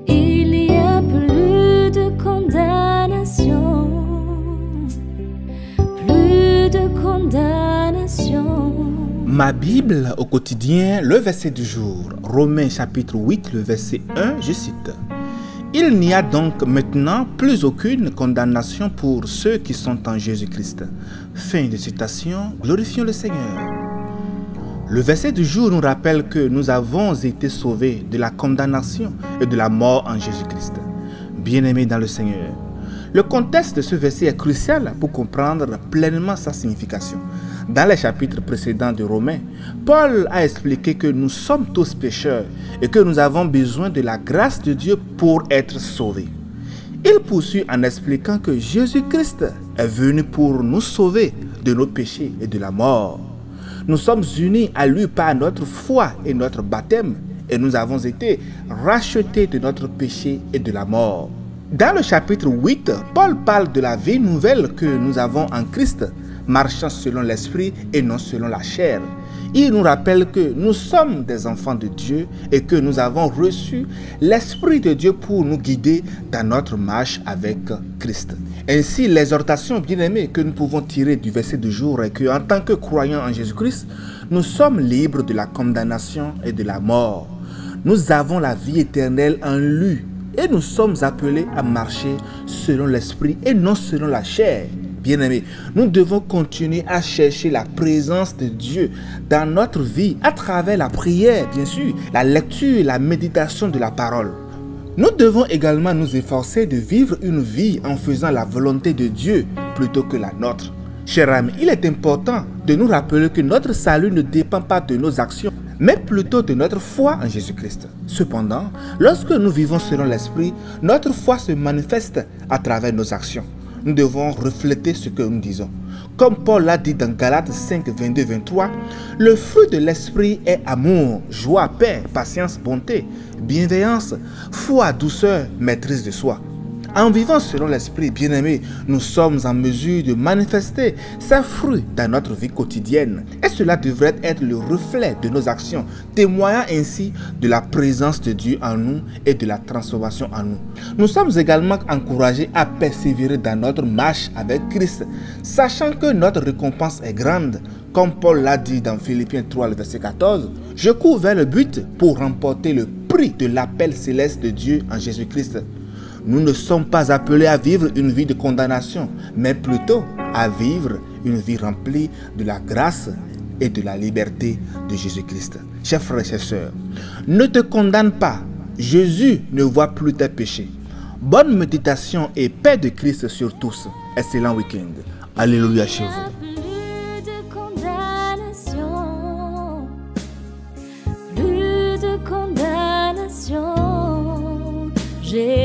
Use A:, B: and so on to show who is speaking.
A: Il n'y a plus de condamnation, plus de condamnation.
B: Ma Bible au quotidien, le verset du jour, Romains chapitre 8, le verset 1, je cite. Il n'y a donc maintenant plus aucune condamnation pour ceux qui sont en Jésus-Christ. Fin de citation, glorifions le Seigneur. Le verset du jour nous rappelle que nous avons été sauvés de la condamnation et de la mort en Jésus-Christ. Bien-aimés dans le Seigneur, le contexte de ce verset est crucial pour comprendre pleinement sa signification. Dans les chapitres précédents de Romains, Paul a expliqué que nous sommes tous pécheurs et que nous avons besoin de la grâce de Dieu pour être sauvés. Il poursuit en expliquant que Jésus-Christ est venu pour nous sauver de nos péchés et de la mort. Nous sommes unis à lui par notre foi et notre baptême et nous avons été rachetés de notre péché et de la mort. Dans le chapitre 8, Paul parle de la vie nouvelle que nous avons en Christ, marchant selon l'esprit et non selon la chair. Il nous rappelle que nous sommes des enfants de Dieu et que nous avons reçu l'Esprit de Dieu pour nous guider dans notre marche avec Christ. Ainsi, l'exhortation bien-aimée que nous pouvons tirer du verset du jour est qu'en tant que croyants en Jésus-Christ, nous sommes libres de la condamnation et de la mort. Nous avons la vie éternelle en lui et nous sommes appelés à marcher selon l'Esprit et non selon la chair. Bien-aimés, nous devons continuer à chercher la présence de Dieu dans notre vie à travers la prière, bien sûr, la lecture et la méditation de la parole. Nous devons également nous efforcer de vivre une vie en faisant la volonté de Dieu plutôt que la nôtre. Chers amis, il est important de nous rappeler que notre salut ne dépend pas de nos actions, mais plutôt de notre foi en Jésus-Christ. Cependant, lorsque nous vivons selon l'Esprit, notre foi se manifeste à travers nos actions. Nous devons refléter ce que nous disons. Comme Paul l'a dit dans Galates 5, 22-23, le fruit de l'esprit est amour, joie, paix, patience, bonté, bienveillance, foi, douceur, maîtrise de soi. En vivant selon l'esprit bien-aimé, nous sommes en mesure de manifester ces fruits dans notre vie quotidienne. Et cela devrait être le reflet de nos actions, témoignant ainsi de la présence de Dieu en nous et de la transformation en nous. Nous sommes également encouragés à persévérer dans notre marche avec Christ, sachant que notre récompense est grande. Comme Paul l'a dit dans Philippiens 3, le verset 14, « Je cours vers le but pour remporter le prix de l'appel céleste de Dieu en Jésus-Christ. » Nous ne sommes pas appelés à vivre une vie de condamnation, mais plutôt à vivre une vie remplie de la grâce et de la liberté de Jésus-Christ. Chers frères et chères sœurs, ne te condamne pas. Jésus ne voit plus tes péchés. Bonne méditation et paix de Christ sur tous. Excellent week-end. Alléluia chez vous.
A: Plus de condamnation. J'ai